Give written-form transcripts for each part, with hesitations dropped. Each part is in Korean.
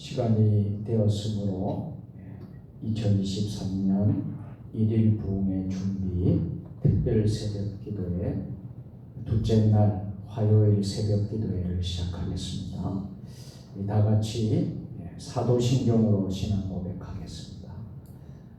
시간이 되었으므로 2023년 1일 부흥의 준비 특별 새벽 기도회 둘째 날 화요일 새벽 기도회를 시작하겠습니다. 다 같이 사도신경으로 신앙 고백하겠습니다.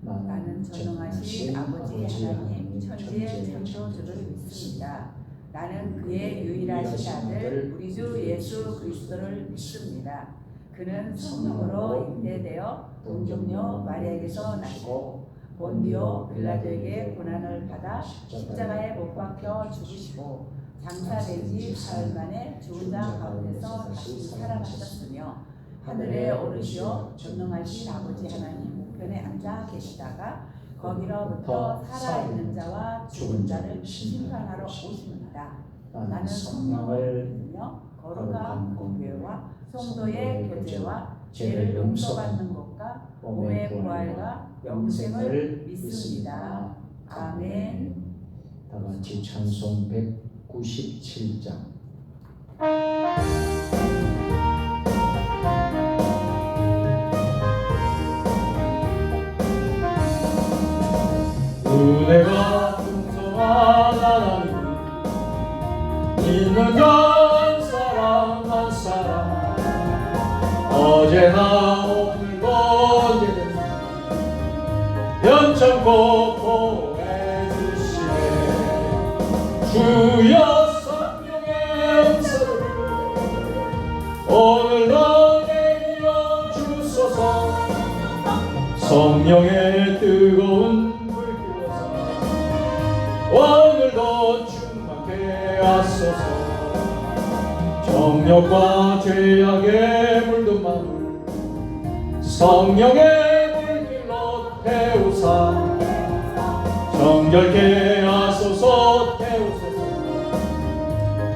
나는 전능하신 아버지 하나님 천지의 창조주를 믿습니다. 나는 그의 유일하신 아들 우리 주 예수 그리스도를 믿습니다. 그는 성령으로 잉태되어 동정녀 마리아에게서 나시고 본디오 빌라도에게 고난을 받아 십자가에 못 박혀 죽으시고 장사된 지 사흘 만에 죽은 자 가운데서 다시 살아나셨으며 하늘에 오르시어 전능하신 아버지 하나님 우편에 앉아 계시다가 거기로부터 살아있는 자와 죽은 자를 심판하러 오십니다. 나는 성령을 믿으며 거룩한 공교회와 성도의 교제와 죄를 용서받는 것과 몸의 부활과 영생을 믿습니다. 아멘. 다 같이 찬송 197장. 은혜가 풍성한 하나님 있는 한 사람 한 사람 어제나 오늘도 언제든 변천고 보내주시네. 주여 성령의 은사를 오늘도 내려 주소서. 성령의 뜨거운 오늘도 충만케 하소서. 정욕과 죄악에 물든 마음을 성령의 물길로 태우사 정결케 하소서. 태우소서.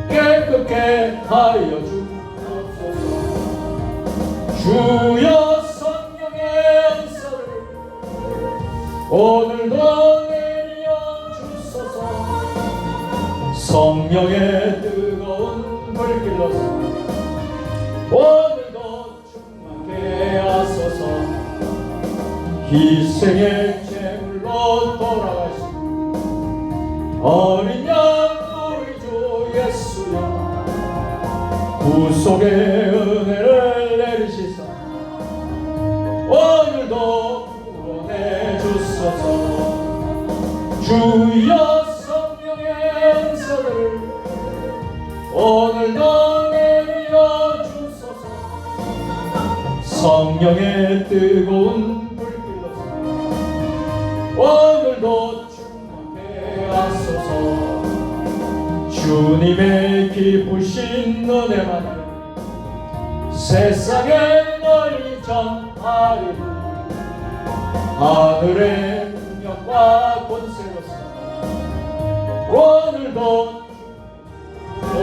깨끗게 하여 주옵소서. 주여 성령의 은사를 오늘도 성령의 뜨거운 불길로서 오늘도 충만케 하소서. 희생의 제물로 돌아가신 어린 양 우리 주 예수여 구속의 은혜를 내리시사 오늘도 구원해 주소서. 주여 오늘도 내려 주소서. 성령의 뜨거운 불길로서 오늘도 충만케 하소서. 주님의 기쁘신 은혜만을 세상에 널리 전하리니 하늘의 능력과 권세로서 오늘도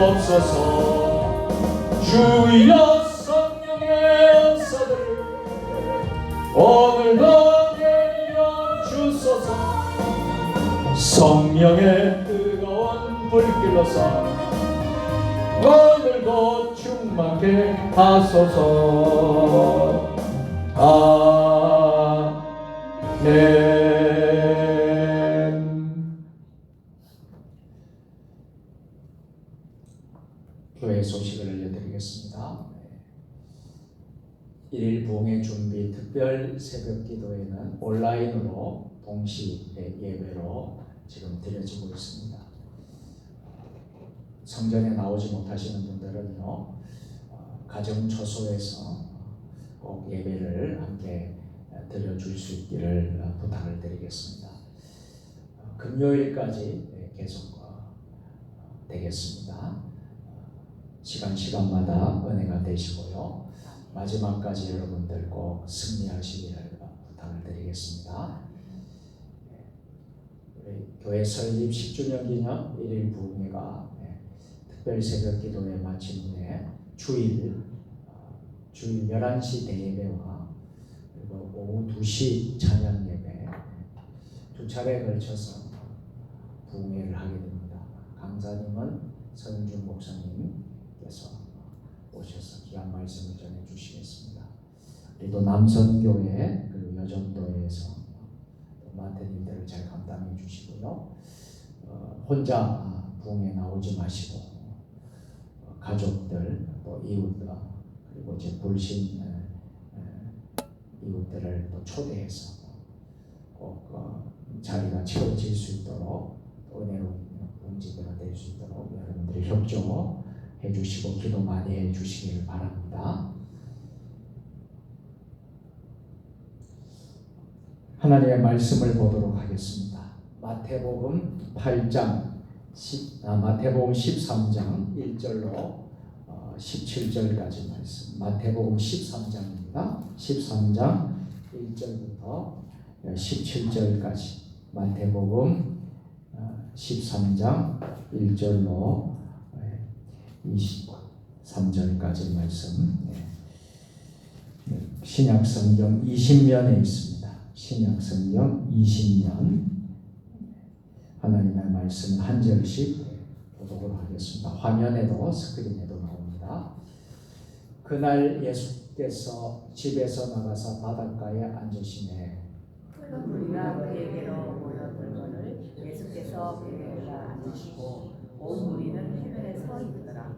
없어서. 주여 성령의 은사를 오늘도 내려 주소서. 성령의 뜨거운 불길로서 오늘도 충만케 하소서. 아멘. 교회 소식을 알려드리겠습니다. 1일 부흥의 준비 특별 새벽 기도회는 온라인으로 동시 예배로 지금 드려지고 있습니다. 성전에 나오지 못하시는 분들은요, 가정 처소에서 꼭 예배를 함께 드려줄 수 있기를 부탁을 드리겠습니다. 금요일까지 계속 되겠습니다. 시간마다 은혜가 되시고요. 마지막까지 여러분들 꼭 승리하시기를 부탁을 드리겠습니다. 우리 교회 설립 10주년 기념 1일 부흥회가 특별 새벽 기도회 마친 후에 주일 11시 대예배와 그리고 오후 2시 찬양 예배 두 차례에 걸쳐서 부흥회를 하게 됩니다. 강사님은 서윤준 목사님 오셔서 귀한 말씀을 전해 주시겠습니다. 우리도 남선교회 그리고 여전도에서 맡은 일들을 잘 감당해 주시고요. 혼자 부흥에 나오지 마시고 가족들 또 이웃들 그리고 이제 불신 이웃들을 또 초대해서 꼭 자리가 채워질 수 있도록 은혜로운 봉지대가 될 수 있도록 여러분들이 협조해 주시고 기도 많이 해 주시길 바랍니다. 하나님의 말씀을 보도록 하겠습니다. 마태복음 13장 1절로 17절까지 말씀. 마태복음 13장입니다. 13장 1절부터 17절까지. 마태복음 13장 1절로 23절까지 말씀. 신약성경 20면에 있습니다. 신약성경 20면 하나님의 말씀을 한 절씩 보도록 하겠습니다. 화면에도 스크린에도 나옵니다. 그날 예수께서 집에서 나가서 바닷가에 앉으시매 큰 무리가 그에게로 모여들거늘 예수께서 그에게 앉으시고 온 무리는 해변에 서 있더라.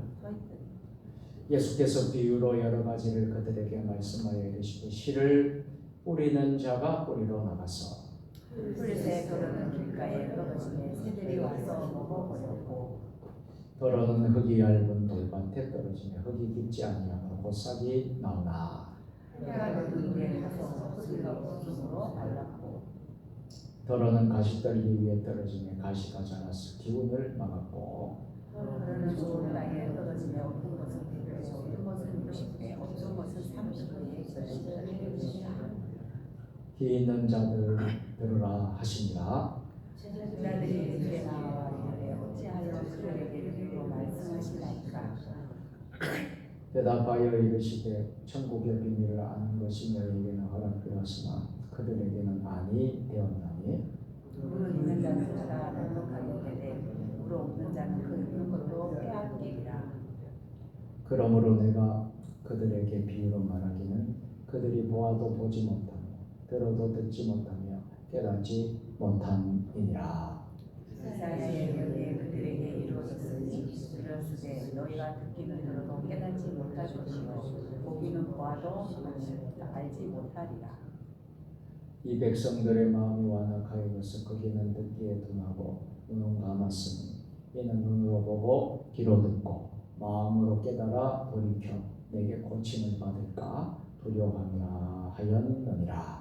예수께서 비유로 여러 가지를 그들에게 말씀하여 이르시되 씨를 뿌리는 자가 뿌리러 나가서 풀새 더러는 길가에 떨어지매 새들이 와서 먹어버렸고 더러는 흙이 얇은 돌밭에 떨어지며 흙이 깊지 아니하므로 곧 싹이 나오나 해가 높은 데 가서 소리가 없음으로 말랐고 더러는 가시떨기 위에 떨어지며 가시가 자라서 기운을 막았고 더러는 좋은 땅에 떨어지며 어떤 것은 100배 어떤 것은 60배 어떤 것은 30배에 떨어지더라. 귀 있는 자들 들으라 하시니라. 제자들이 집에 나와 이르되 어찌하여 그들에게 비유로 말씀하시나이까. 대답하여 이르시되 천국의 비밀을 아는 것이 너희에게는 허락되었으나 그들에게는 아니 되었나니 물 있는 자는 그가 넉넉하게 되되 물 없는 자는 그 있는 것도 빼앗기리라. 그러므로 내가 그들에게 비유로 말하기는 그들이 보아도 보지 못하며 들어도 듣지 못하며 깨닫지 못함이니라. 이사야의 예언이 그들에게 이루어졌으니 이르시되 너희가 듣기는 들어도 깨닫지 못할 것이요 보기는 보아도 알지 못하리라. 이 백성들의 마음이 완악하여져서 거기는 듣기에 둔하고 눈은 감았으니 이는 눈으로 보고 귀로 듣고 마음으로 깨달아 돌이켜 내게 고침을 받을까 두려워함이라 하였느니라.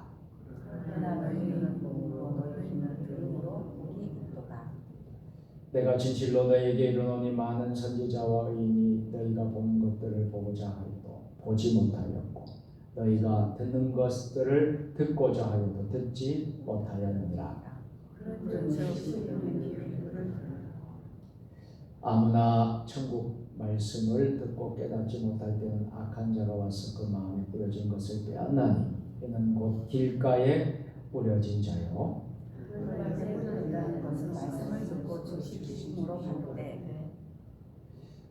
그러나 너희는 몸으로 너희는 들음으로 복이 있도다. 내가 진실로 너희에게 이르노니 많은 선지자와 의인이 너희가 보는 것들을 보고자 하여도 보지 못하였고 너희가 듣는 것들을 듣고자 하여도 듣지 못하였느니라. 아무나 천국 말씀을 듣고 깨닫지 못할 때는 악한 자가 와서 그 마음에 뿌려진 것을 빼앗나니 이는 곧 길가에 뿌려진 자요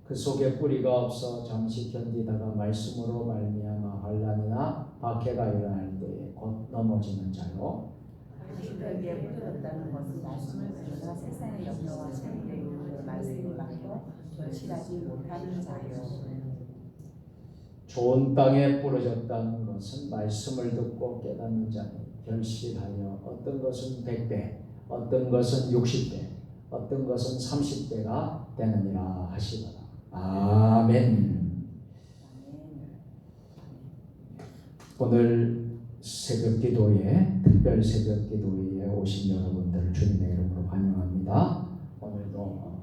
그 속에 뿌리가 없어 잠시 견디다가 말씀으로 말미암아 환난이나 박해가 일어날 때에 곧 넘어지는 자요 그에게 뿌려졌다는 것은 말씀을 들으나 세상의 염려와 세상의 이유를 말씀을 받고 결실하지 못하는 자요. 좋은 땅에 뿌려졌다는 것은 말씀을 듣고 깨닫는 자니 결실하여 어떤 것은 100배, 어떤 것은 60배, 어떤 것은 30배가 되느니라 하시더라. 아멘. 오늘 새벽 기도에 특별 새벽 기도에 오신 여러분들을 주님의 이름으로 환영합니다. 오늘도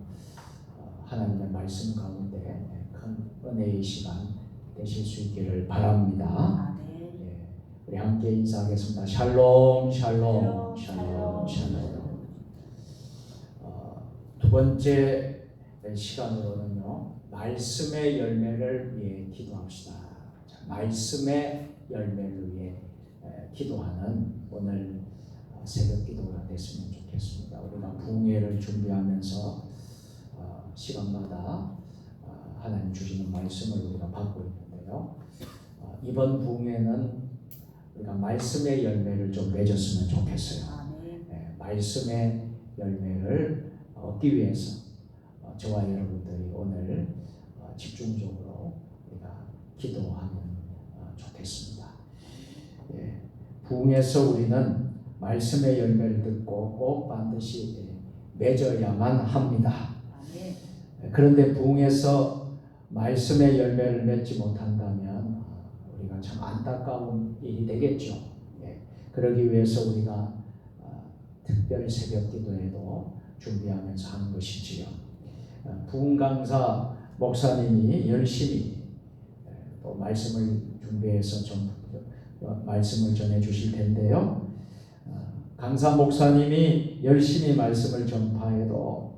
하나님의 말씀 가운데 큰 은혜의 시간 되실 수 있기를 바랍니다. 예, 우리 함께 인사하겠습니다. 샬롬, 샬롬, 샬롬, 샬롬. 두 번째 시간으로는요, 말씀의 열매를 위해 기도합시다. 자, 말씀의 열매를 위해 기도하는 오늘 새벽 기도가 됐으면 좋겠습니다. 우리가 부흥회를 준비하면서 시간마다 하나님 주시는 말씀을 우리가 받고 있는데요. 이번 부흥회는 우리가 말씀의 열매를 좀 맺었으면 좋겠어요. 아멘. 말씀의 열매를 얻기 위해서 저와 여러분들이 오늘 집중적으로 우리가 기도하면 좋겠습니다. 부흥에서 우리는 말씀의 열매를 듣고 꼭 반드시 맺어야만 합니다. 아멘. 그런데 부흥에서 말씀의 열매를 맺지 못한다면 우리가 참 안타까운 일이 되겠죠. 그러기 위해서 우리가 특별 새벽 기도에도 준비하면서 하는 것이지요. 부흥 강사 목사님이 열심히 또 말씀을 준비해서 좀 말씀을 전해 주실 텐데요. 강사 목사님이 열심히 말씀을 전파해도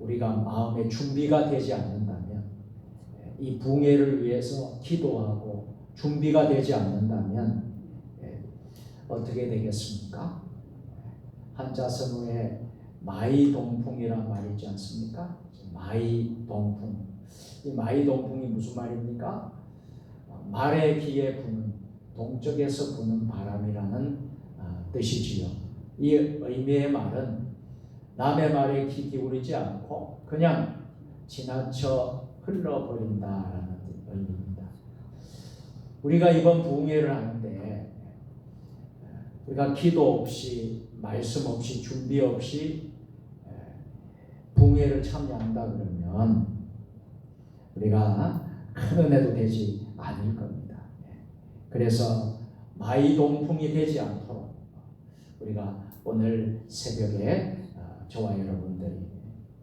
우리가 마음의 준비가 되지 않는다면, 이 부흥회를 위해서 기도하고 준비가 되지 않는다면 어떻게 되겠습니까? 한자성어에 마이동풍이란 말이 있지 않습니까? 마이동풍. 이 마이동풍이 무슨 말입니까? 말의 귀에 부는, 동쪽에서 부는 바람이라는 뜻이지요. 이 의미의 말은 남의 말에 귀 기울이지 않고 그냥 지나쳐 흘러버린다라는 의미입니다. 우리가 이번 부흥회를 하는데 우리가 기도 없이, 말씀 없이, 준비 없이 부흥회를 참여한다 그러면 우리가 큰 은혜도 되지 않을 겁니다. 그래서 마이동풍이 되지 않도록 우리가 오늘 새벽에 저와 여러분들이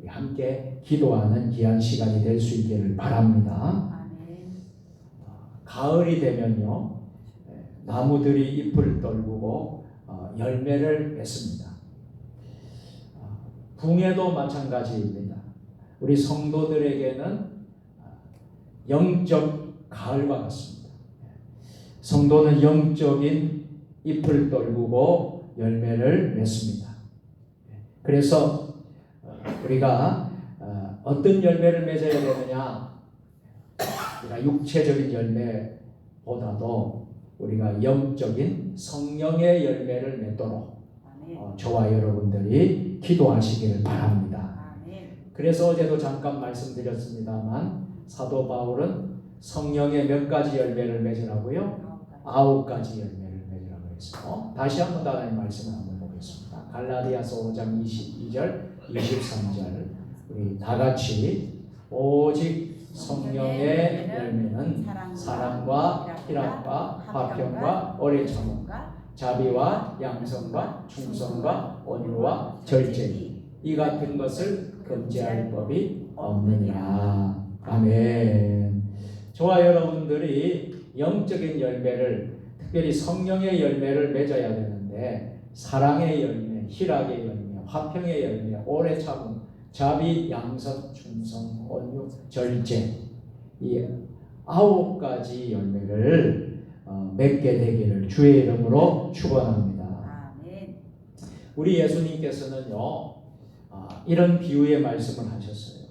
함께 기도하는 귀한 시간이 될 수 있기를 바랍니다. 아멘. 가을이 되면요, 나무들이 잎을 떨구고 열매를 맺습니다. 부흥회도 마찬가지입니다. 우리 성도들에게는 영적 가을과 같습니다. 성도는 영적인 잎을 떨구고 열매를 맺습니다. 그래서 우리가 어떤 열매를 맺어야 되느냐? 우리가 육체적인 열매보다도 우리가 영적인 성령의 열매를 맺도록 저와 여러분들이 기도하시기를 바랍니다. 그래서 어제도 잠깐 말씀드렸습니다만 사도 바울은 성령의 몇 가지 열매를 맺으라고요? 9가지 열매를 맺으라고 했어요. 다시 한번 하나님 말씀을 한번 보겠습니다. 갈라디아서 5장 22절 23절 우리 다 같이 오직 성령의 열매는 사랑과 희락과 화평과 오래 참음과 자비와 양성과 충성과 온유와 절제니 이 같은 것을 금지할 법이 없느니라. 아멘. 저와 여러분들이 영적인 열매를, 특별히 성령의 열매를 맺어야 되는데 사랑의 열매, 희락의 열매, 화평의 열매, 오래 참음, 자비, 양성, 충성, 온유, 절제, 이 9가지 열매를 맺게 되기를 주의 이름으로 축원합니다. 아멘. 우리 예수님께서는요, 이런 비유의 말씀을 하셨어요.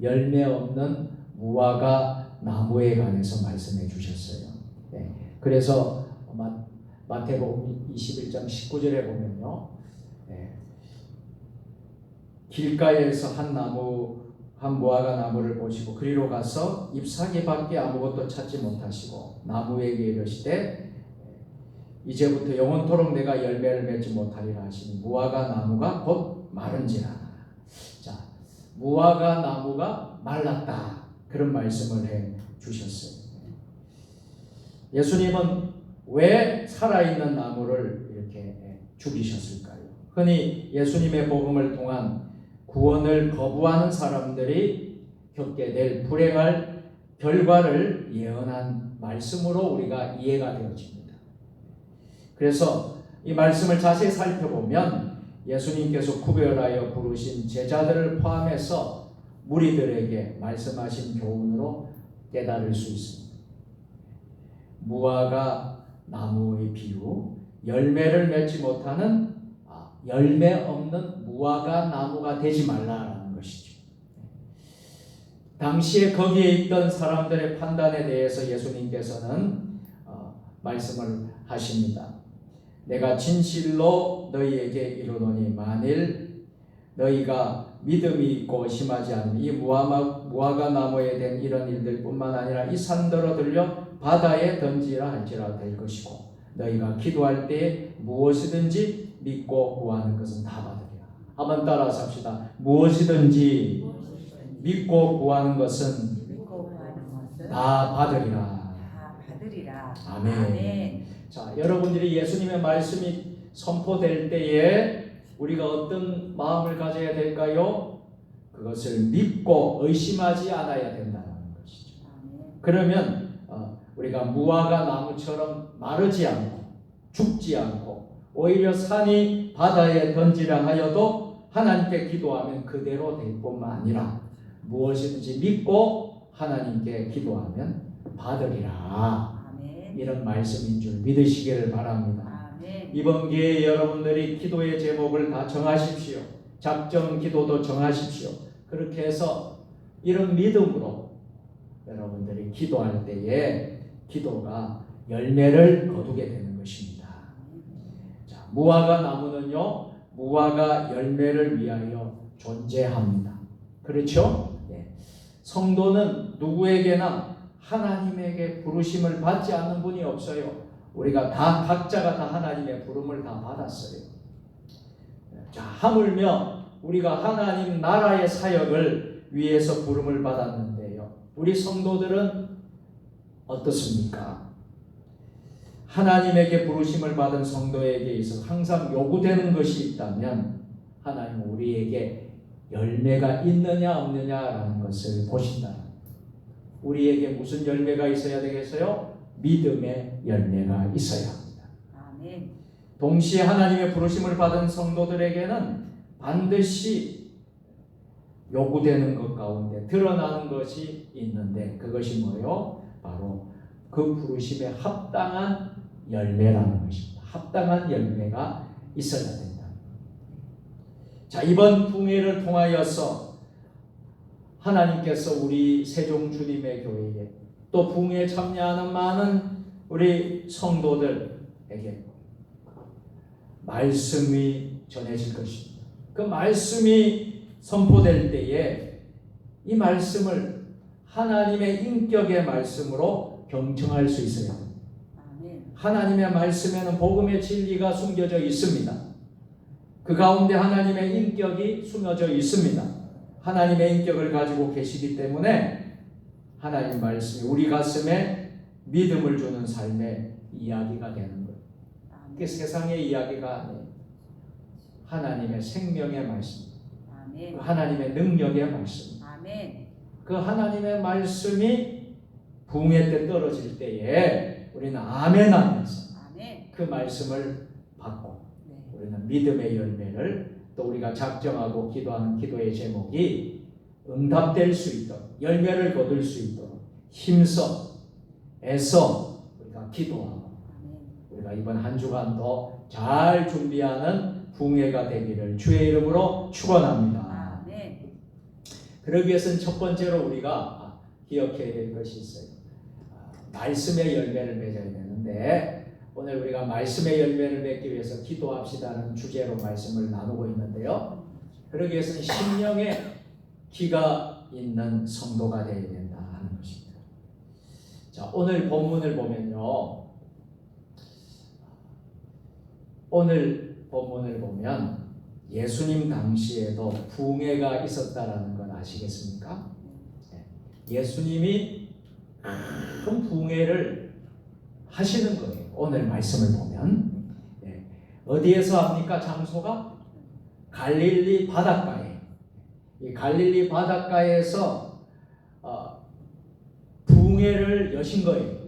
열매 없는 무화과 나무에 관해서 말씀해 주셨어요. 그래서 마태복음 21장 19절에 보면요, 길가에서 한 무화과 나무를 보시고 그리로 가서 잎사귀밖에 아무것도 찾지 못하시고 나무에게 이르시되 이제부터 영원토록 내가 열매를 맺지 못하리라 하시니 무화과 나무가 곧 마른지라. 자, 무화과 나무가 말랐다, 그런 말씀을 해 주셨어요. 예수님은 왜 살아있는 나무를 이렇게 죽이셨을까요? 흔히 예수님의 복음을 통한 구원을 거부하는 사람들이 겪게 될 불행할 결과를 예언한 말씀으로 우리가 이해가 되어집니다. 그래서 이 말씀을 자세히 살펴보면 예수님께서 구별하여 부르신 제자들을 포함해서 무리들에게 말씀하신 교훈으로 깨달을 수 있습니다. 무화과 나무의 비유, 열매를 맺지 못하는 열매 없는 무화과 나무가 되지 말라라는 것이죠. 당시에 거기에 있던 사람들의 판단에 대해서 예수님께서는 말씀을 하십니다. 내가 진실로 너희에게 이르노니 만일 너희가 믿음이 있고 심하지 않으면 이 무화과 나무에 된 이런 일들뿐만 아니라 이 산더러 들려 바다에 던지라 할지라 될 것이고 너희가 기도할 때에 무엇이든지 믿고 구하는 것은 다 받으리라. 한번 따라서 합시다. 무엇이든지 믿고 구하는 것은 다 받으리라. 아멘. 자, 여러분들이 예수님의 말씀이 선포될 때에 우리가 어떤 마음을 가져야 될까요? 그것을 믿고 의심하지 않아야 된다는 것이죠. 그러면 우리가 무화과 나무처럼 마르지 않고 죽지 않고 오히려 산이 바다에 던지라 하여도 하나님께 기도하면 그대로 될 뿐만 아니라 무엇이든지 믿고 하나님께 기도하면 받으리라. 이런 말씀인 줄 믿으시기를 바랍니다. 이번 기회에 여러분들이 기도의 제목을 다 정하십시오. 작정 기도도 정하십시오. 그렇게 해서 이런 믿음으로 여러분들이 기도할 때에 기도가 열매를 거두게 되는 것입니다. 자, 무화과 나무는요, 무화과 열매를 위하여 존재합니다. 그렇죠? 네. 성도는 누구에게나 하나님에게 부르심을 받지 않는 분이 없어요. 우리가 다 각자가 다 하나님의 부름을 다 받았어요. 자, 하물며 우리가 하나님 나라의 사역을 위해서 부름을 받았는데요. 우리 성도들은 어떻습니까? 하나님에게 부르심을 받은 성도에게 있어서 항상 요구되는 것이 있다면 하나님은 우리에게 열매가 있느냐 없느냐라는 것을 보신다. 우리에게 무슨 열매가 있어야 되겠어요? 믿음의 열매가 있어야 합니다. 아멘. 동시에 하나님의 부르심을 받은 성도들에게는 반드시 요구되는 것 가운데 드러나는 것이 있는데 그것이 뭐예요? 바로 그 부르심에 합당한 열매라는 것입니다. 합당한 열매가 있어야 된다. 자, 이번 붕회를 통하여서 하나님께서 우리 세종 주님의 교회에 또 붕회에 참여하는 많은 우리 성도들에게 말씀이 전해질 것입니다. 그 말씀이 선포될 때에 이 말씀을 하나님의 인격의 말씀으로 경청할 수 있어야 합니다. 하나님의 말씀에는 복음의 진리가 숨겨져 있습니다. 그 가운데 하나님의 인격이 숨겨져 있습니다. 하나님의 인격을 가지고 계시기 때문에 하나님 말씀이 우리 가슴에 믿음을 주는 삶의 이야기가 되는 거예요. 그게 세상의 이야기가 아니에요. 하나님의 생명의 말씀, 그 하나님의 능력의 말씀, 그 하나님의 말씀이 붕괴 때 떨어질 때에 우리는 아멘 하면서 그 말씀을 받고 우리는 믿음의 열매를 또 우리가 작정하고 기도하는 기도의 제목이 응답될 수 있도록 열매를 거둘 수 있도록 힘써 애써 우리가 기도하고 우리가 이번 한 주간도 잘 준비하는 붕괴가 되기를 주의 이름으로 축원합니다. 그러기 위해서는 첫 번째로 우리가 기억해야 될 것이 있어요. 말씀의 열매를 맺어야 되는데 오늘 우리가 말씀의 열매를 맺기 위해서 기도합시다는 주제로 말씀을 나누고 있는데요. 그러기 위해서는 심령의 귀가 있는 성도가 되어야 된다 하는 것입니다. 자, 오늘 본문을 보면요. 오늘 본문을 보면 예수님 당시에도 붕괴가 있었다라는 건 아시겠습니까? 예수님이 큰 붕괴를 하시는 거예요. 오늘 말씀을 보면 어디에서 합니까? 장소가 갈릴리 바닷가에. 이 갈릴리 바닷가에서 붕괴를 여신 거예요.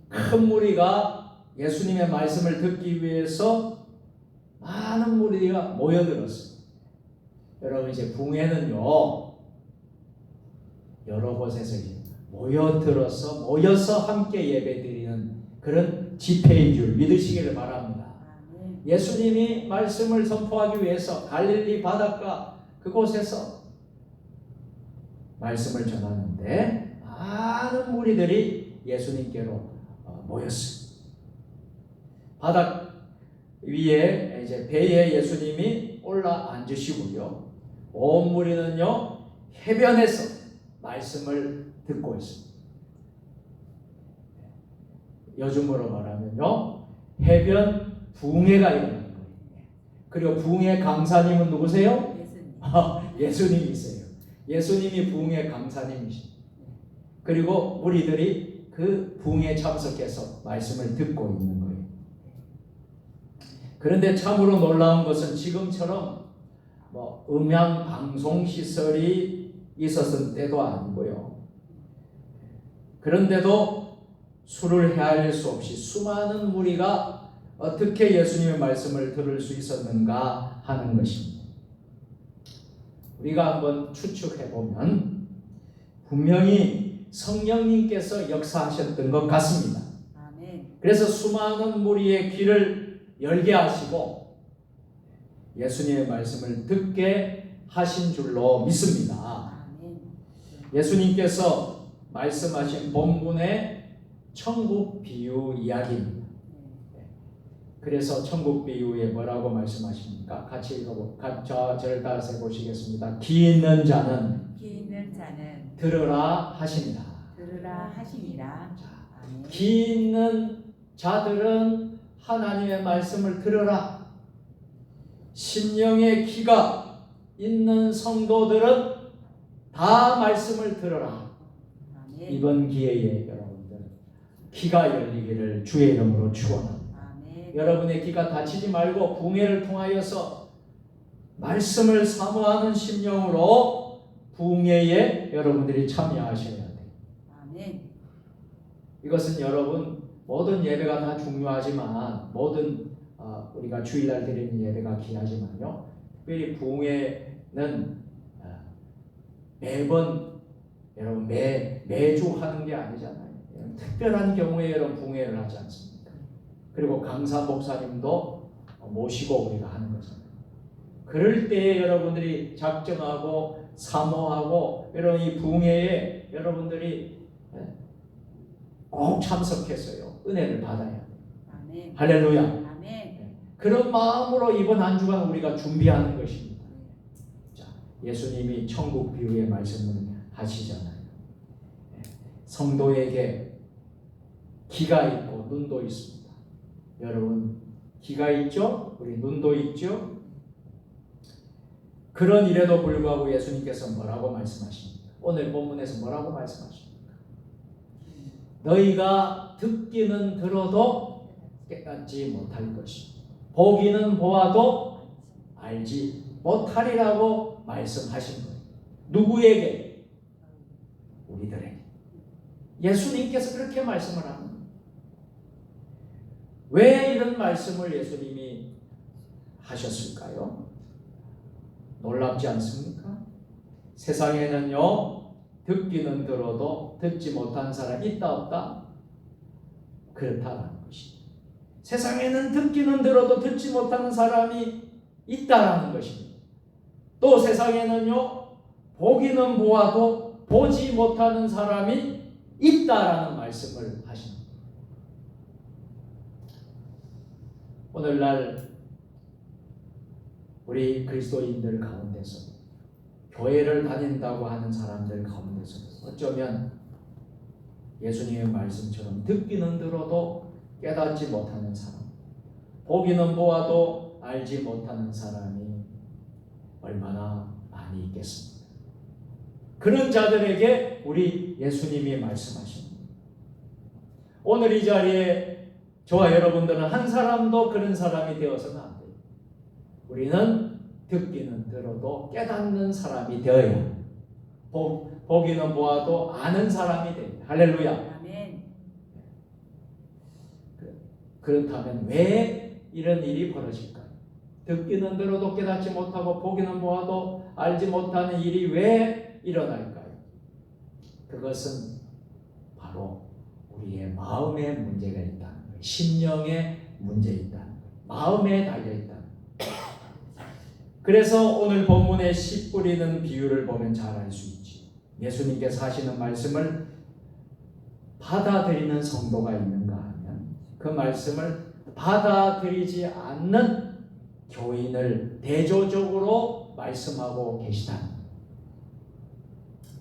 큰 무리가 예수님의 말씀을 듣기 위해서 많은 무리가 모여들었어요. 여러분 이제 붕괴는요 여러 곳에서 모여서 함께 예배드리는 그런 집회인 줄 믿으시기를 바랍니다. 예수님이 말씀을 선포하기 위해서 갈릴리 바닷가 그곳에서 말씀을 전하는데 많은 무리들이 예수님께로 모였어요. 바닥 위에 이제 배에 예수님이 올라 앉으시고요. 온 무리는요 해변에서 말씀을 듣고 있습니다. 요즘으로 말하면요 해변 붕해가 일어나는 거예요. 그리고 붕해 강사님은 누구세요? 예수님이세요. 예수님이 붕해 강사님이십니다. 그리고 무리들이 그 붕에 참석해서 말씀을 듣고 있는 거예요. 그런데 참으로 놀라운 것은 지금처럼 음향 방송 시설이 있었을 때도 아니고요. 그런데도 술을 헤아릴 수 없이 수많은 무리가 어떻게 예수님의 말씀을 들을 수 있었는가 하는 것입니다. 우리가 한번 추측해 보면 분명히 성령님께서 역사하셨던 것 같습니다. 그래서 수많은 무리의 귀를 열게 하시고 예수님의 말씀을 듣게 하신 줄로 믿습니다. 예수님께서 말씀하신 본문의 천국 비유 이야기입니다. 그래서 천국 비유에 뭐라고 말씀하십니까? 같이 저를 따라서 해보시겠습니다. 귀 있는 자는 들으라 하시니라. 귀 있는 자들은 하나님의 말씀을 들으라. 심령의 귀가 있는 성도들은 다 말씀을 들으라. 이번 기회에 여러분들 귀가 열리기를 주의 이름으로 축원합니다. 여러분의 귀가 다치지 말고 붕해를 통하여서 말씀을 사모하는 심령으로 붕해에 여러분들이 참여하셔야 돼요. 이것은 여러분 모든 예배가 다 중요하지만 모든 우리가 주일날 드리는 예배가 귀하지만요. 특별히 붕해는 매번 여러분 매주 하는 게 아니잖아요. 특별한 경우에 여러분 붕해를 하지 않습니까? 그리고 강사 목사님도 모시고 우리가 하는 거잖아요. 그럴 때에 여러분들이 작정하고 사모하고 여러분 이 붕해에 여러분들이 꼭 참석해서요 은혜를 받아야 돼요. 할렐루야. 그런 마음으로 이번 한 주간 우리가 준비하는 것입니다. 자, 예수님이 천국 비유의 말씀을 하시잖아요. 성도에게 귀가 있고 눈도 있습니다. 여러분 귀가 있죠? 우리 눈도 있죠? 그런 일에도 불구하고 예수님께서 뭐라고 말씀하십니까? 오늘 본문에서 뭐라고 말씀하십니까? 너희가 듣기는 들어도 깨닫지 못할 것이고 보기는 보아도 알지 못하리라고 말씀하신 거예요. 누구에게? 우리들에게. 예수님께서 그렇게 말씀을 합니다. 왜 이런 말씀을 예수님이 하셨을까요? 놀랍지 않습니까? 세상에는요 듣기는 들어도 듣지 못한 사람이 있다 없다? 그렇다라는 것입니다. 세상에는 듣기는 들어도 듣지 못하는 사람이 있다라는 것입니다. 또 세상에는요 보기는 보아도 보지 못하는 사람이 있다라는 말씀을 하십니다. 오늘날 우리 그리스도인들 가운데서 교회를 다닌다고 하는 사람들 가운데서 어쩌면 예수님의 말씀처럼 듣기는 들어도 깨닫지 못하는 사람, 보기는 보아도 알지 못하는 사람이 얼마나 많이 있겠습니까? 그런 자들에게 우리 예수님이 말씀하십니다. 오늘 이 자리에 저와 여러분들은 한 사람도 그런 사람이 되어서는 안 돼요. 우리는 듣기는 들어도 깨닫는 사람이 되어야 보기는 보아도 아는 사람이 됩니다. 할렐루야. 그렇다면 왜 이런 일이 벌어질까요? 듣기는 들어도 깨닫지 못하고 보기는 보아도 알지 못하는 일이 왜 일어날까요? 그것은 바로 우리의 마음에 문제가 있다는 거예요. 심령에 문제 있다는 거예요. 마음에 달려있다는 거예요. 그래서 오늘 본문의 씨 뿌리는 비유를 보면 잘 알 수 있지. 예수님께서 하시는 말씀을 받아들이는 성도가 있는가 하면 그 말씀을 받아들이지 않는 교인을 대조적으로 말씀하고 계시다.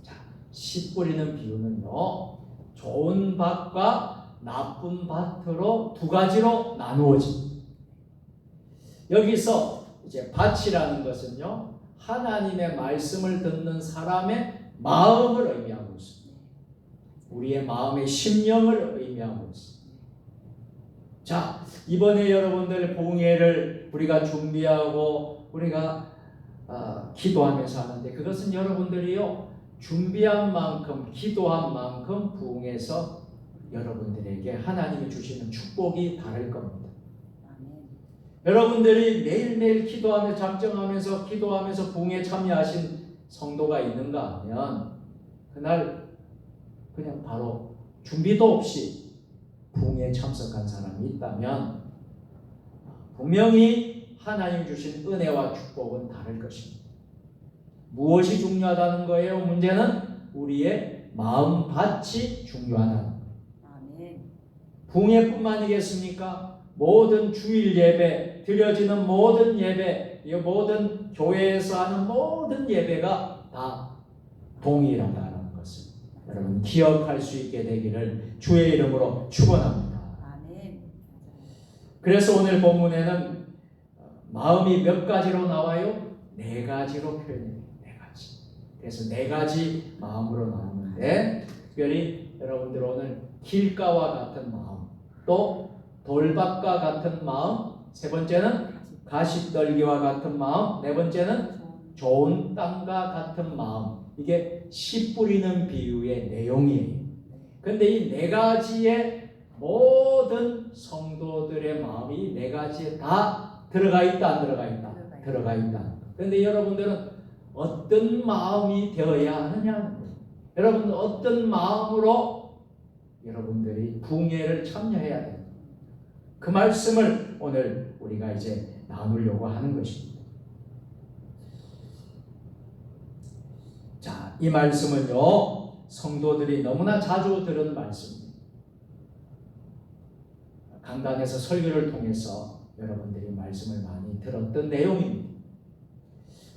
자, 씨 뿌리는 비유는요, 좋은 밭과 나쁜 밭으로 두 가지로 나누어집니다. 여기서 이제 밭이라는 것은요, 하나님의 말씀을 듣는 사람의 마음을 의미하고 있습니다. 우리의 마음의 심령을 의미하고 있습니다. 자, 이번에 여러분들 봉예를 우리가 준비하고 우리가 기도하면서 하는데, 그것은 여러분들이요, 준비한 만큼, 기도한 만큼 부흥해서 여러분들에게 하나님이 주시는 축복이 다를 겁니다. 여러분들이 매일매일 기도하며 작정하면서 기도하면서 부흥에 참여하신 성도가 있는가 하면 그날 그냥 바로 준비도 없이 부흥에 참석한 사람이 있다면 분명히 하나님 주신 은혜와 축복은 다를 것입니다. 무엇이 중요하다는 거예요? 문제는 우리의 마음밭이 중요하다는 거예요. 부흥회뿐만이겠습니까? 모든 주일 예배, 드려지는 모든 예배, 모든 교회에서 하는 모든 예배가 다 동일하다는 것을 여러분 기억할 수 있게 되기를 주의 이름으로 축원합니다. 그래서 오늘 본문에는 마음이 몇 가지로 나와요? 네 가지로 표현해요. 네 가지. 그래서 네 가지 마음으로 나오는데, 특별히 여러분들 오늘 길가와 같은 마음, 또 돌밭과 같은 마음, 세 번째는 가시떨기와 같은 마음, 네 번째는 좋은 땅과 같은 마음. 이게 씨 뿌리는 비유의 내용이에요. 그런데 이 네 가지의 모든 성도들의 마음이 네 가지에 다 들어가 있다, 안 들어가 있다? 들어가 있다. 그런데 여러분들은 어떤 마음이 되어야 하느냐는 거예요. 여러분들 어떤 마음으로 여러분들이 부흥회를 참여해야 돼요. 그 말씀을 오늘 우리가 이제 나누려고 하는 것입니다. 자, 이 말씀은요, 성도들이 너무나 자주 들은 말씀입니다. 강단에서 설교를 통해서 여러분들이 말씀을 많이 들었던 내용입니다.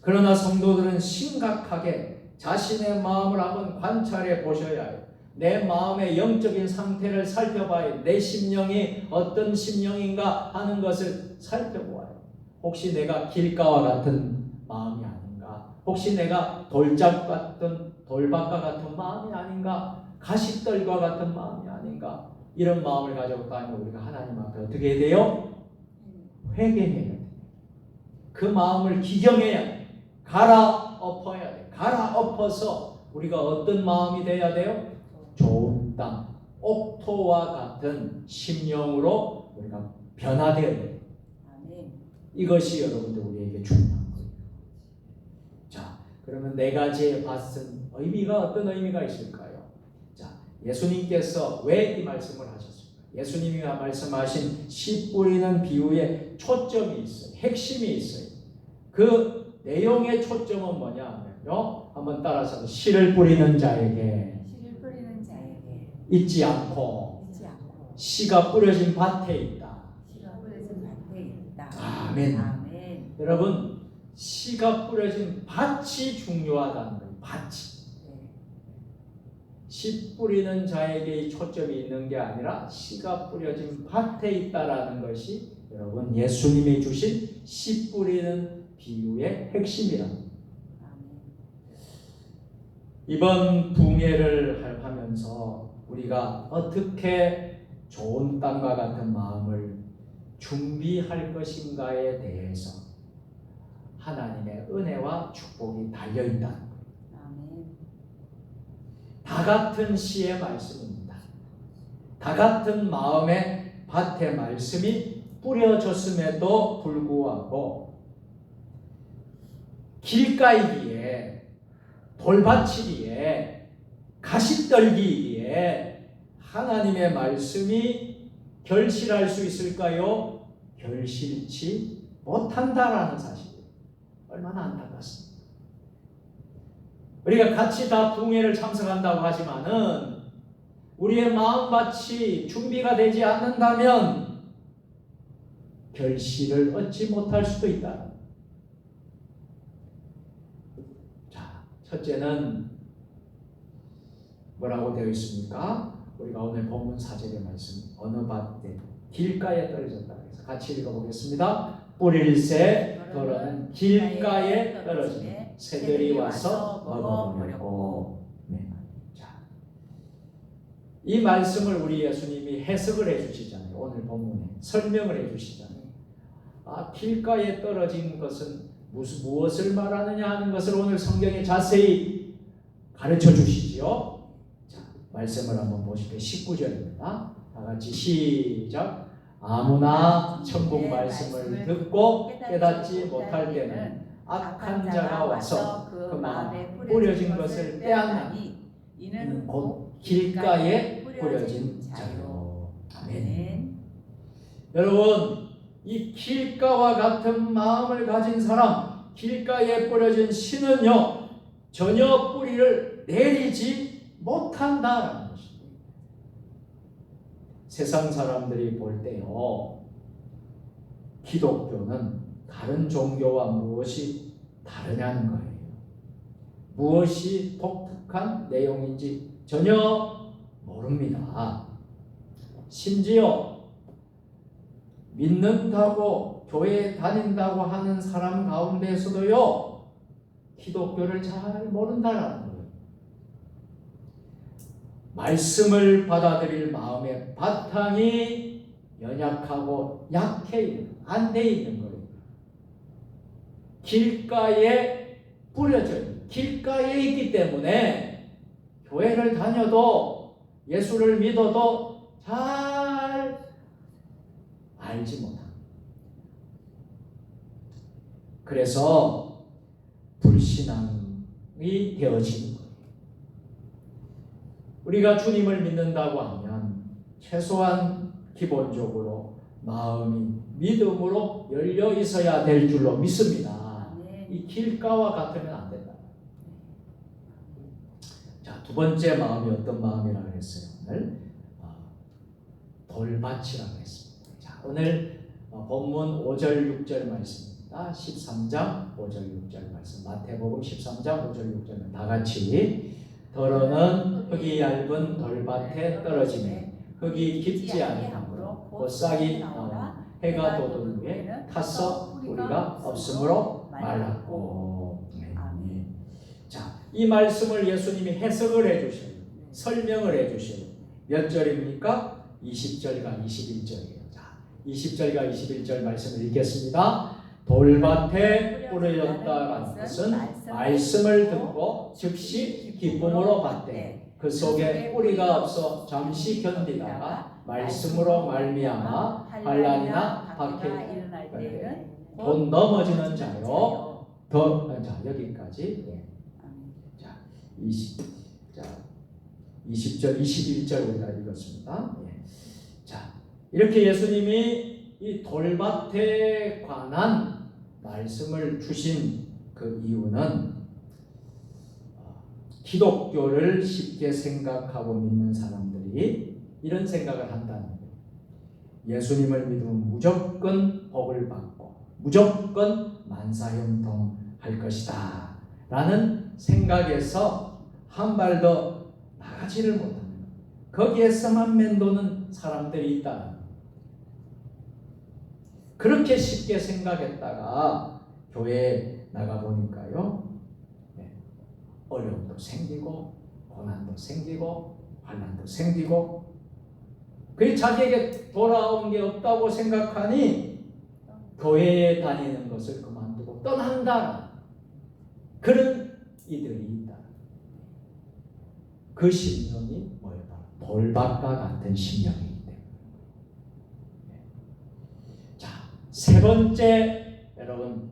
그러나 성도들은 심각하게 자신의 마음을 한번 관찰해 보셔야 해요. 내 마음의 영적인 상태를 살펴봐야, 내 심령이 어떤 심령인가 하는 것을 살펴보아요. 혹시 내가 길가와 같은 마음이 아닌가? 혹시 내가 돌밭 같은 돌밭과 같은 마음이 아닌가? 가시떨과 같은 마음이 아닌가? 이런 마음을 가지고 있다면 우리가 하나님 앞에 어떻게 해야 돼요? 회개해야 돼요. 그 마음을 기경해야 돼요. 갈아엎어야 돼요. 갈아엎어서 우리가 어떤 마음이 돼야 돼요? 좋은 땅, 옥토와 같은 심령으로 우리가 변화되어야 돼요. 이것이 여러분들 우리에게 중요한 거예요. 자, 그러면 네 가지의 밭은 의미가 어떤 의미가 있을까요? 자, 예수님께서 왜 이 말씀을 하셨습니까? 예수님이 말씀하신 씨 뿌리는 비유에 초점이 있어요. 핵심이 있어요. 그 내용의 초점은 뭐냐 하면요, 한번 따라서 씨를 뿌리는 자에게 잊지 않고 씨가 뿌려진 밭에 있다. 아멘. 아멘. 여러분, 씨가 뿌려진 밭이 중요하다는 거예요. 밭이. 씨 뿌리는 자에게 이 초점이 있는 게 아니라 씨가 뿌려진 밭에 있다라는 것이 여러분 예수님이 주신 씨 뿌리는 비유의 핵심이랍니다. 이번 부흥회를 하면서 우리가 어떻게 좋은 땅과 같은 마음을 준비할 것인가에 대해서 하나님의 은혜와 축복이 달려있다는 거예요. 다 같은 시의 말씀입니다. 다 같은 마음의 밭의 말씀이 뿌려졌음에도 불구하고 길가이기에, 돌밭이기에, 가시떨기이기에 하나님의 말씀이 결실할 수 있을까요? 결실치 못한다라는 사실이에요. 얼마나 안타깝습니까? 우리가 같이 다 부흥회를 참석한다고 하지만은 우리의 마음밭이 준비가 되지 않는다면 결실을 얻지 못할 수도 있다. 자, 첫째는 뭐라고 되어 있습니까? 우리가 오늘 본문 4절의 말씀, 어느 밭에 길가에 떨어졌다. 그래서 같이 읽어보겠습니다. 뿌릴새 덜어는 길가에 떨어지면 새들이 와서 먹어버렸고. 네. 자, 이 말씀을 우리 예수님이 해석을 해주시잖아요. 오늘 본문에 설명을 해주시잖아요. 길가에 떨어진 것은 무엇을 말하느냐 하는 것을 오늘 성경에 자세히 가르쳐 주시지요. 자, 말씀을 한번 보실게요. 19절입니다. 다 같이 시작. 아무나 천국 말씀을 듣고 깨닫지 못할 때는 악한 자가 와서 그 마음에 뿌려진 것을 빼앗나니 이는 곧 길가에 뿌려진 자요. 아멘. 여러분, 이 길가와 같은 마음을 가진 사람, 길가에 뿌려진 씨는요 전혀 뿌리를 내리지 못한다라는 것입니다. 세상 사람들이 볼 때요, 기독교는 다른 종교와 무엇이 다르냐는 거예요. 무엇이 독특한 내용인지 전혀 모릅니다. 심지어 믿는다고 교회에 다닌다고 하는 사람 가운데서도요 기독교를 잘 모른다라는 거예요. 말씀을 받아들일 마음의 바탕이 연약하고 약해 안 돼 있는 거예요. 길가에 뿌려져 있는, 길가에 있기 때문에 교회를 다녀도 예수를 믿어도 잘 알지 못합니다. 그래서 불신앙이 되어지는 거예요. 우리가 주님을 믿는다고 하면 최소한 기본적으로 마음이 믿음으로 열려 있어야 될 줄로 믿습니다. 이 길가와 같으면 안 된다. 자, 두 번째 마음이 어떤 마음이라고 했어요? 오늘 돌밭이라고 했습니다. 자, 오늘 본문 5절 6절 말씀입니다. 13장 5절 6절 말씀, 마태복음 13장 5절 6절 다 같이. 더러는 흙이 얇은 돌밭에 떨어지면 흙이 깊지 아니하므로 곧 싹이 나오나 해가 돋은 후에 타서 뿌리가 없으므로 말랐고. 아멘. 자, 이 말씀을 예수님이 해석을 해주셔요. 설명을 해주셔요. 몇 절입니까? 20절과 21절이에요. 자, 20절과 21절 말씀을 읽겠습니다. 돌밭에 뿌려졌다는 것은 말씀을 듣고 즉시 기쁨으로 받되 그 속에 뿌리가 없어 잠시 견디다가 말씀으로 말미암아 반란이나 박해가 일어날 때에는 곧 넘어지는 자요. 자, 여기까지. 네. 자, 20절 21절 우리가 읽었습니다. 네. 자, 이렇게 예수님이 이 돌밭에 관한 말씀을 주신 그 이유는 기독교를 쉽게 생각하고 믿는 사람들이 이런 생각을 한다는 거예요. 예수님을 믿으면 무조건 복을 받고 무조건 만사형통할 것이다 라는 생각에서 한 발 더 나가지를 못하는 거예요. 거기에서만 맴도는 사람들이 있다는 거예요. 그렇게 쉽게 생각했다가 교회에 나가보니까요, 어려움도 생기고 고난도 생기고 환난도 생기고, 그 자기에게 돌아온 게 없다고 생각하니 교회에 다니는 것을 그만두고 떠난다. 그런 이들이 있다. 그 심령이 뭐예요? 돌밭과 같은 심령이기 때문에. 자, 세 번째, 여러분,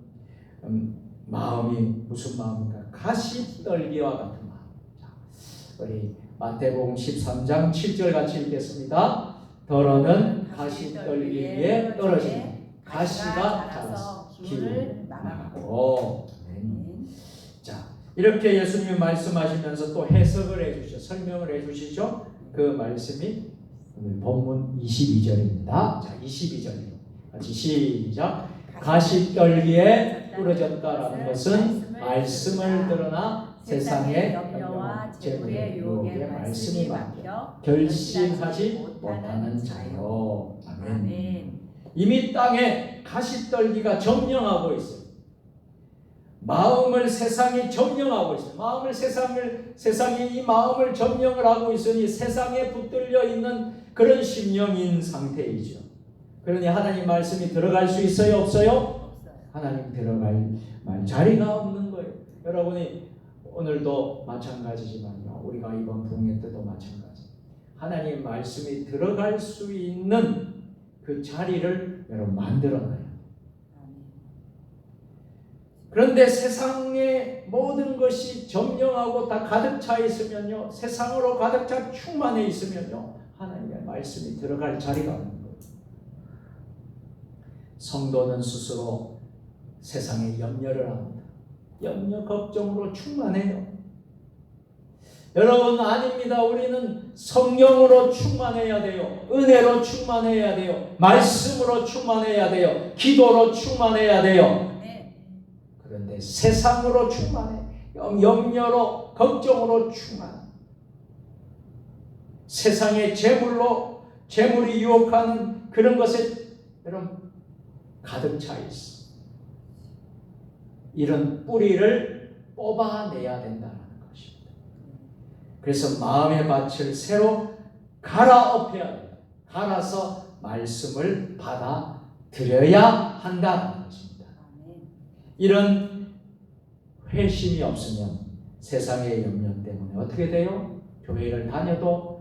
마음이 무슨 마음입니까? 가시떨기와 같은 마음. 자, 우리 마태복음 13장 7절 같이 읽겠습니다. 더러는 가시떨기 위에 떨어지면 가시가 자라서 기운을 나가고. 자, 이렇게 예수님이 말씀하시면서 또 해석을 해주시죠. 설명을 해주시죠. 그 말씀이 오늘 본문 22절입니다. 자, 22절이요. 같이 시작. 가시떨기에 부러졌다라는 것은 말씀을 드러나 세상의 염려와 재물의 유혹에 말씀이 막혀 결심하지 못하는 자요. 아멘. 이미 땅에 가시떨기가 점령하고 있어요. 마음을 세상이 점령하고 있어요. 세상이 이 마음을 점령을 하고 있으니 세상에 붙들려 있는 그런 심령인 상태이죠. 그러니 하나님 말씀이 들어갈 수 있어요? 없어요? 하나님 들어갈 자리가 없는 거예요. 여러분이 오늘도 마찬가지지만요. 우리가 이번 부흥회 때도 마찬가지. 하나님 말씀이 들어갈 수 있는 그 자리를 여러분 만들어놔요. 그런데 세상의 모든 것이 점령하고 다 가득 차 있으면요, 세상으로 가득 차 충만해 있으면요, 하나님의 말씀이 들어갈 자리가 없는 거예요. 성도는 스스로 세상에 염려를 합니다. 염려, 걱정으로 충만해요. 여러분, 아닙니다. 우리는 성령으로 충만해야 돼요. 은혜로 충만해야 돼요. 말씀으로 충만해야 돼요. 기도로 충만해야 돼요. 그런데 세상으로 충만해. 염려로, 걱정으로 충만해. 세상의 재물이 유혹하는 그런 것에 여러분 가득 차 있어. 이런 뿌리를 뽑아내야 된다는 것입니다. 그래서 마음의 밭을 새로 갈아엎어야 돼요. 갈아서 말씀을 받아들여야 한다는 것입니다. 이런 회심이 없으면 세상의 염려 때문에 어떻게 돼요? 교회를 다녀도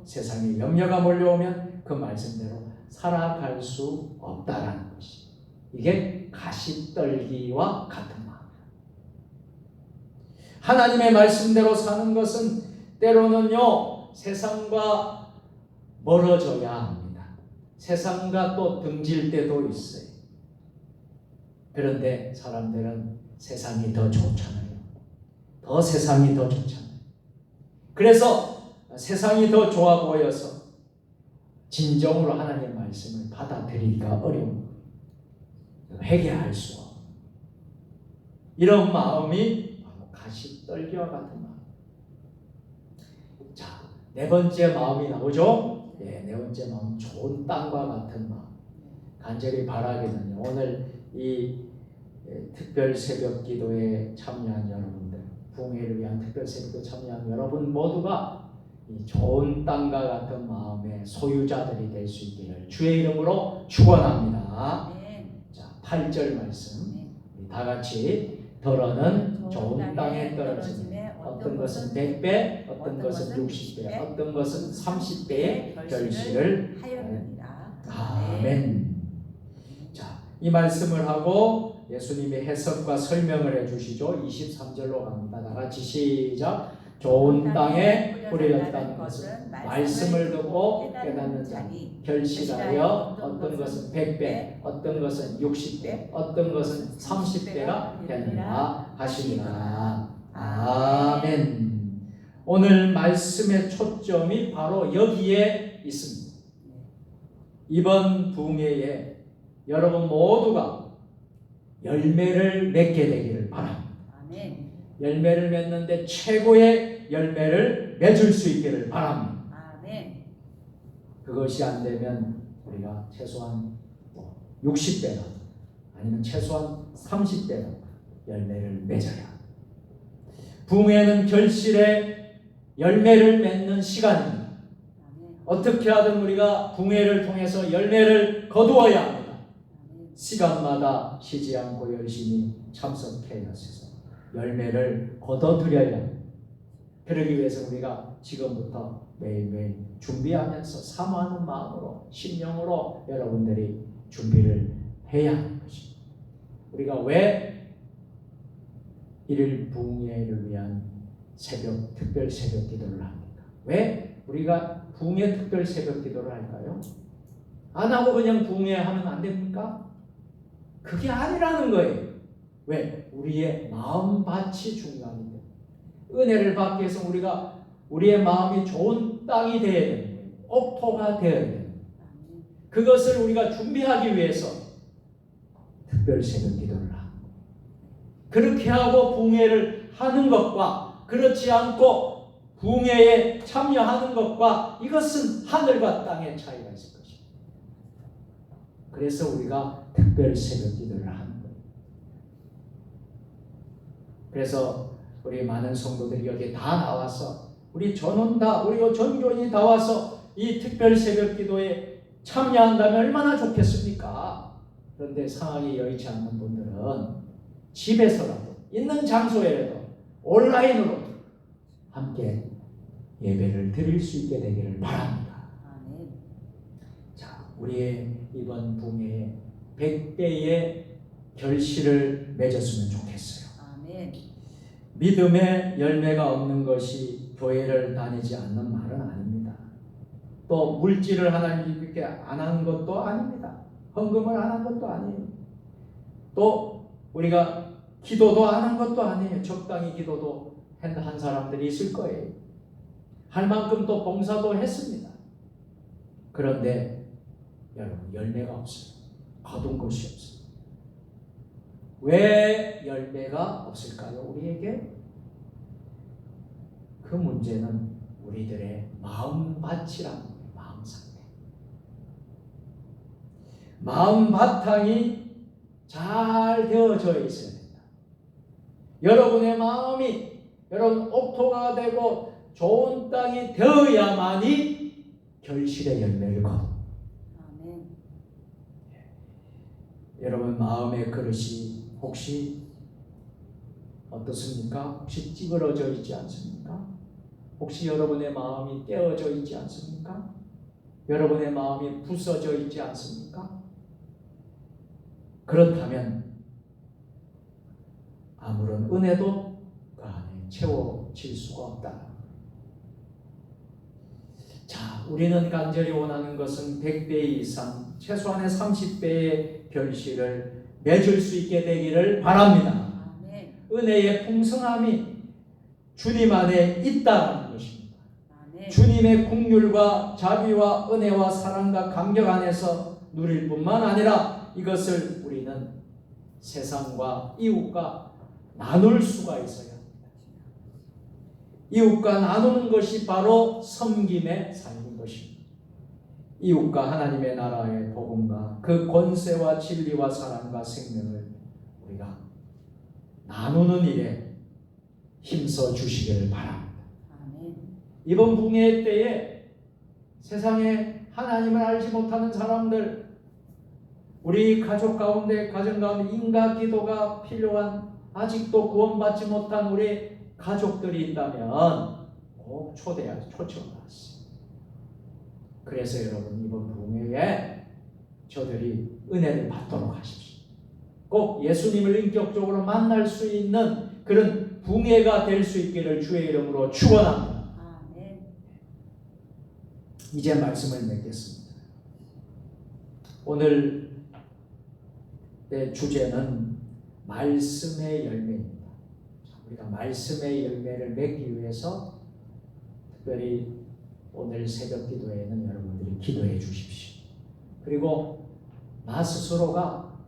세상의 염려가 몰려오면 그 말씀대로 살아갈 수 없다라는 것이. 이게 가시떨기와 같은 마음. 하나님의 말씀대로 사는 것은 때로는요, 세상과 멀어져야 합니다. 세상과 또 등질 때도 있어요. 그런데 사람들은 세상이 더 좋잖아요. 세상이 더 좋잖아요. 그래서 세상이 더 좋아 보여서 진정으로 하나님의 말씀을 받아들이기가 어려운 거예요. 회개할 수 없는 이런 마음이 바로 가시떨기와 같은 마음. 자, 네 번째 마음이 나오죠. 네 번째 마음, 좋은 땅과 같은 마음. 간절히 바라기는요, 오늘 이 특별 새벽 기도에 참여한 여러분들, 부흥회를 위한 특별 새벽에 참여한 여러분 모두가 이 좋은 땅과 같은 마음의 소유자들이 될 수 있기를 주의 이름으로 축원합니다. 자, 8절 말씀 다 같이 더러는 좋은 땅에 떨어지네 어떤 것은 100배, 어떤 것은 60배, 어떤 것은 30배의 결실을 하였느니라. 아멘. 자, 이 말씀을 하고 예수님의 해석과 설명을 해주시죠. 23절로 갑니다. 다 같이 시작. 좋은 땅에 뿌려졌다는 것은 말씀을 듣고 깨닫는 자니 결실하여 어떤 것은 100배, 어떤 것은 60배, 어떤 것은 30배가 되느라 하시니라. 아멘. 오늘 말씀의 초점이 바로 여기에 있습니다. 이번 부흥회에 여러분 모두가 열매를 맺게 되기를 바랍니다. 아멘. 열매를 맺는데 최고의 열매를 맺을 수 있기를 바랍니다. 아멘. 그것이 안 되면 우리가 최소한 60배나 아니면 최소한 30배나 열매를 맺어야. 부흥회는 결실의 열매를 맺는 시간입니다. 아멘. 어떻게 하든 우리가 부흥회를 통해서 열매를 거두어야 합니다. 시간마다 쉬지 않고 열심히 참석해야 해서 열매를 거둬들여야 합니다. 그러기 위해서 우리가 지금부터 매일매일 준비하면서 사모하는 마음으로 심령으로 여러분들이 준비를 해야 하는 것입니다. 우리가 왜 1일 부흥회를 위한 특별 새벽 기도를 합니까? 왜 우리가 부흥회 특별 새벽 기도를 할까요? 안 하고 그냥 부흥회 하면 안 됩니까? 그게 아니라는 거예요. 왜? 우리의 마음밭이 중요합니다. 은혜를 받기 위해서 우리가 우리의 마음이 좋은 땅이 되어야 되는 거예요. 옥토가 되어야 되는 거예요. 그것을 우리가 준비하기 위해서 특별 새벽 기도를 하고, 그렇게 하고 붕회를 하는 것과 그렇지 않고 붕회에 참여하는 것과, 이것은 하늘과 땅의 차이가 있을 것입니다. 그래서 우리가 특별 새벽 기도를 하는 거예요. 그래서 우리 많은 성도들이 여기 다 나와서, 우리 전원 다, 우리 전교인이 다 와서 이 특별 새벽 기도에 참여한다면 얼마나 좋겠습니까? 그런데 상황이 여의치 않는 분들은 집에서라도, 있는 장소에라도 온라인으로 함께 예배를 드릴 수 있게 되기를 바랍니다. 자, 우리의 이번 붕회에 100배의 결실을 맺었으면 좋겠어요. 믿음의 열매가 없는 것이 교회를 다니지 않는 말은 아닙니다. 또 물질을 하나님께 안 한 것도 아닙니다. 헌금을 안 한 것도 아니에요. 또 우리가 기도도 안 한 것도 아니에요. 적당히 기도도 한 사람들이 있을 거예요. 할 만큼 또 봉사도 했습니다. 그런데 여러분, 열매가 없어요. 거둔 것이 없어요. 왜 열매가 없을까요? 우리에게? 그 문제는 우리들의 마음밭이라는 거예요. 마음 상태. 마음 바탕이 잘 되어져 있어야 된다. 여러분의 마음이, 여러분 옥토가 되고 좋은 땅이 되어야만이 결실의 열매를 거둬. 여러분 마음의 그릇이 혹시 어떻습니까? 혹시 찌그러져 있지 않습니까? 혹시 여러분의 마음이 깨어져 있지 않습니까? 여러분의 마음이 부서져 있지 않습니까? 그렇다면 아무런 은혜도 그 안에 채워질 수가 없다. 자, 우리는 간절히 원하는 것은 100배 이상, 최소한의 30배의 결실을 맺을 수 있게 되기를 바랍니다. 은혜의 풍성함이 주님 안에 있다는 것입니다. 주님의 긍휼과 자비와 은혜와 사랑과 감격 안에서 누릴 뿐만 아니라 이것을 우리는 세상과 이웃과 나눌 수가 있어야 합니다. 이웃과 나누는 것이 바로 섬김의 삶인 것입니다. 이웃과 하나님의 나라의 복음과 그 권세와 진리와 사랑과 생명을 우리가 나누는 일에 힘써 주시기를 바랍니다. 이번 붕괴 때에 세상에 하나님을 알지 못하는 사람들, 우리 가족 가운데, 가정 가운데 인가 기도가 필요한, 아직도 구원받지 못한 우리 가족들이 있다면 꼭 초대하세요. 초청하세요. 그래서 여러분 이번 붕괴에 저들이 은혜를 받도록 하십시오. 꼭 예수님을 인격적으로 만날 수 있는 그런 붕괴가 될 수 있기를 주의 이름으로 축원합니다. 이제 말씀을 맺겠습니다. 오늘 내 주제는 말씀의 열매입니다. 우리가 말씀의 열매를 맺기 위해서 특별히 오늘 새벽 기도에는 여러분들이 기도해 주십시오. 그리고 나 스스로가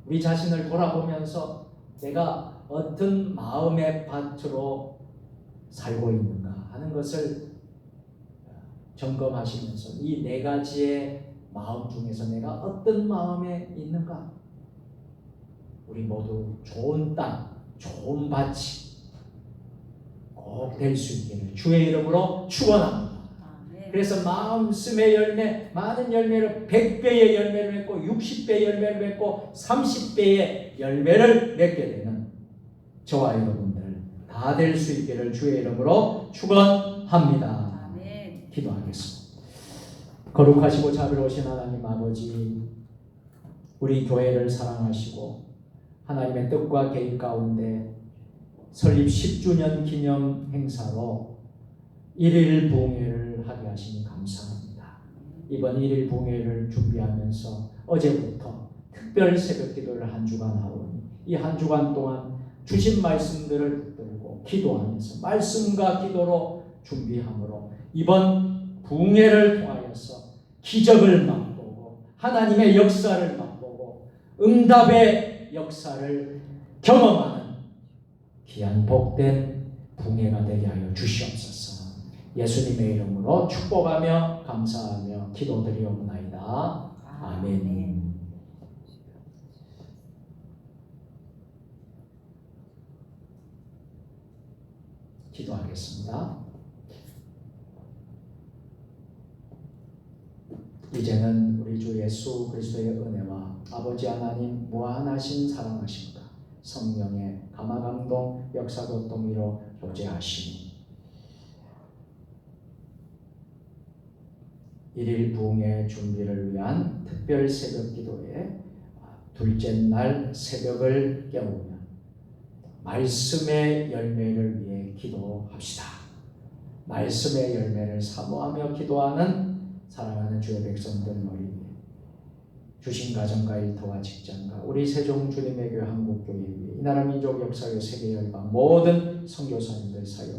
우리 자신을 돌아보면서 내가 어떤 마음의 밭으로 살고 있는가 하는 것을 점검하시면서 이 네 가지의 마음 중에서 내가 어떤 마음에 있는가, 우리 모두 좋은 땅, 좋은 밭이 꼭 될 수 있기를 주의 이름으로 축원합니다. 그래서 말씀의 열매, 많은 열매를 100배의 열매를 맺고 60배의 열매를 맺고 30배의 열매를 맺게 되는 저와 여러분들 다 될 수 있기를 주의 이름으로 축원합니다. 기도하겠습니다. 거룩하시고 자비로우신 하나님 아버지, 우리 교회를 사랑하시고 하나님의 뜻과 계획 가운데 설립 10주년 기념 행사로 1일 봉회를 하게 하시니 감사합니다. 이번 1일 봉회를 준비하면서 어제부터 특별 새벽 기도를 한 주간 하오니 이 한 주간 동안 주신 말씀들을 붙들고 기도하면서 말씀과 기도로 준비함으로 이번 부흥회를 통하여서 기적을 맛보고 하나님의 역사를 맛보고 응답의 역사를 경험하는 귀한 복된 부흥회가 되게 하여 주시옵소서. 예수님의 이름으로 축복하며 감사하며 기도드리옵나이다. 아멘. 기도하겠습니다. 이제는 우리 주 예수 그리스도의 은혜와 아버지 하나님 무한하신 사랑하심과 성령의 감화감동 역사교통으로 교제하시니 일일 부흥의 준비를 위한 특별 새벽 기도에 둘째 날 새벽을 깨우며 말씀의 열매를 위해 기도합시다. 말씀의 열매를 사모하며 기도하는 사랑하는 주의 백성들 머리 위에 주신 가정과 일터와 직장과 우리 세종 주님의 교회 한국교회 위에 이 나라 민족 역사의 세계 열방 모든 선교사님들 사역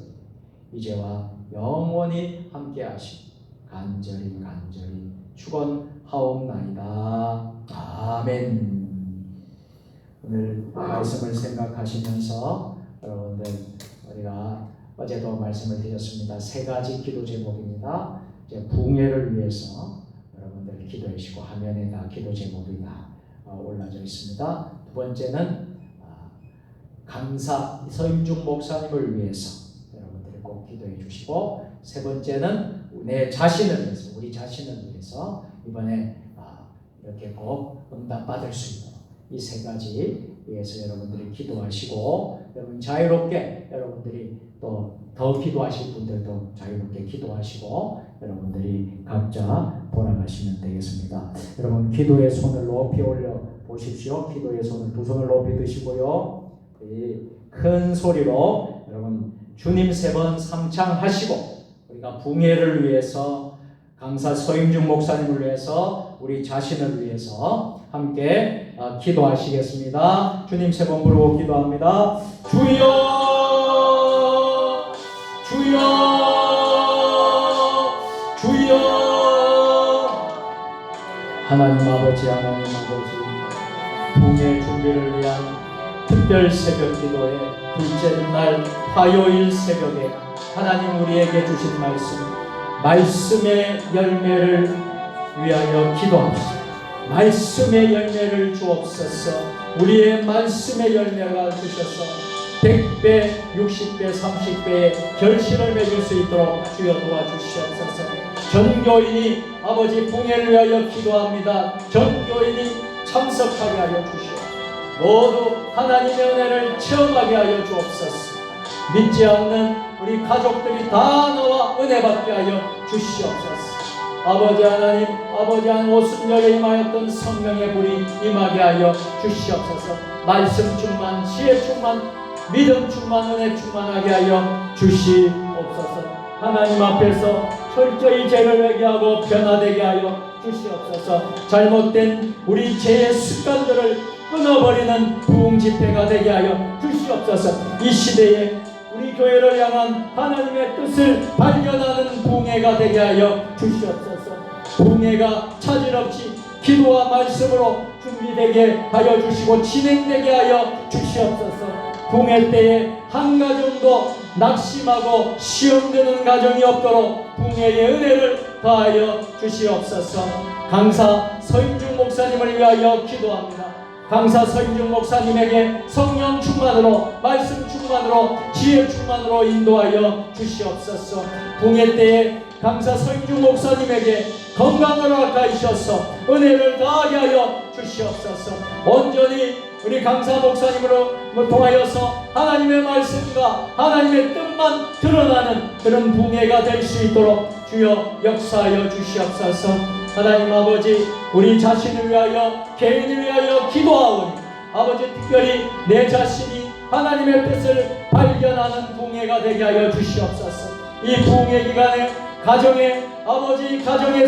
이제와 영원히 함께 하시고 간절히 축원하옵나이다. 아멘. 오늘 말씀을 생각하시면서 여러분들 우리가 어제도 말씀을 드렸습니다. 세 가지 기도 제목입니다. 이제 부흥회를 위해서 여러분들 기도해 주시고 화면에 다 기도 제목이 다 올라져 있습니다. 두 번째는 강사 서임중 목사님을 위해서 여러분들이 꼭 기도해 주시고 세 번째는 내 자신을 위해서 우리 자신을 위해서 이번에 이렇게 꼭 응답받을 수 있는 이 세 가지 위해서 여러분들이 기도하시고 여러분 자유롭게 여러분들이 또 더 기도하실 분들도 자유롭게 기도하시고 여러분들이 각자 돌아가시면 되겠습니다. 여러분 기도의 손을 높이 올려 보십시오. 기도의 손을 두 손을 높이 드시고요. 큰 소리로 여러분 주님 세 번 삼창하시고 우리가 부흥회를 위해서 강사 서임중 목사님을 위해서 우리 자신을 위해서 함께 기도하시겠습니다. 주님 세 번 부르고 기도합니다. 주여 주여 주여 하나님 아버지 부흥회 준비를 위한 특별 새벽 기도의 둘째 날 화요일 새벽에 하나님 우리에게 주신 말씀의 열매를 위하여 기도합시다. 말씀의 열매를 주옵소서. 우리의 말씀의 열매가 주셔서 100배, 60배, 30배의 결실을 맺을 수 있도록 주여 도와주시옵소서. 전교인이 아버지 부흥회를 위하여 기도합니다. 전교인이 참석하게 하여 주시옵소서. 모두 하나님의 은혜를 체험하게 하여 주옵소서. 믿지 않는 우리 가족들이 다 나와 은혜 받게 하여 주시옵소서. 아버지 하나님, 아버지 하나님 오순절에 임하였던 성령의 불이 임하게 하여 주시옵소서. 말씀 충만, 지혜 충만, 믿음 충만, 은혜 충만하게 하여 주시옵소서. 하나님 앞에서 철저히 죄를 회개하고 변화되게 하여 주시옵소서. 잘못된 우리 죄의 습관들을 끊어버리는 부흥 집회가 되게 하여 주시옵소서. 이 시대에 우리 교회를 향한 하나님의 뜻을 발견하는 부흥회가 되게 하여 주시옵소서. 부흥회가 차질 없이 기도와 말씀으로 준비되게 하여 주시고 진행되게 하여 주시옵소서. 부흥회 때에 한 가정도 낙심하고 시험되는 가정이 없도록 부흥회의 은혜를 더하여 주시옵소서. 강사 서임중 목사님을 위하여 기도합니다. 강사 서임중 목사님에게 성령 충만으로 말씀 충만으로 지혜 충만으로 인도하여 주시옵소서. 부흥회 때에 강사 서임중 목사님에게 건강을 허락하셔서 은혜를 더하게 하여 주시옵소서. 온전히 우리 강사 목사님으로 통하여서 하나님의 말씀과 하나님의 뜻만 드러나는 그런 부흥회가 될 수 있도록 주여 역사하여 주시옵소서. 하나님 아버지 우리 자신을 위하여 개인을 위하여 기도하오니 아버지 특별히 내 자신이 하나님의 뜻을 발견하는 부흥회가 되게 하여 주시옵소서. 이 부흥회 기간에 가정에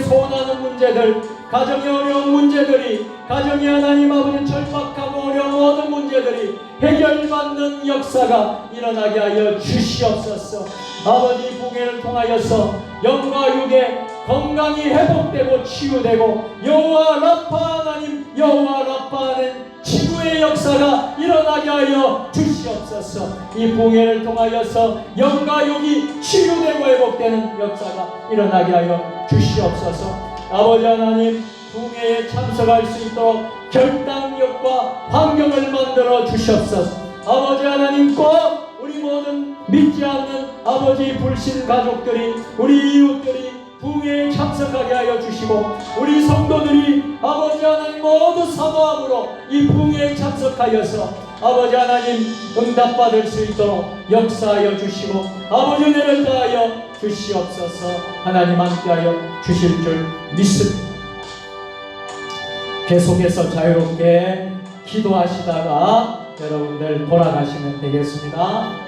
소원하는 문제들, 가정의 어려운 문제들이 가정이 하나님 아버지 절박하고 어려운 하여 모든 문제들이 해결받는 역사가 일어나게 하여 주시옵소서. 아버지, 붕괴를 통하여서 영과 육의 건강이 회복되고 치유되고 여호와 라파 하나님, 여호와 라파는 치유의 역사가 일어나게 하여 주시옵소서. 이 붕괴를 통하여서 영과 육이 치유되고 회복되는 역사가 일어나게 하여 주시옵소서. 아버지 하나님, 붕괴에 참석할 수 있도록 결단력과 환경을 만들어 주시옵소서. 아버지 하나님, 꼭 우리 모든 믿지 않는 아버지 불신 가족들이, 우리 이웃들이 붕괴에 참석하게 하여 주시고, 우리 성도들이 아버지 하나님 모두 사모함으로 이 붕괴에 참석하여서 아버지 하나님 응답받을 수 있도록 역사하여 주시고 아버지 은혜를 다하여 주시옵소서. 하나님 함께하여 주실 줄 믿습니다. 계속해서 자유롭게 기도하시다가 여러분들 돌아가시면 되겠습니다.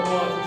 도와주시오.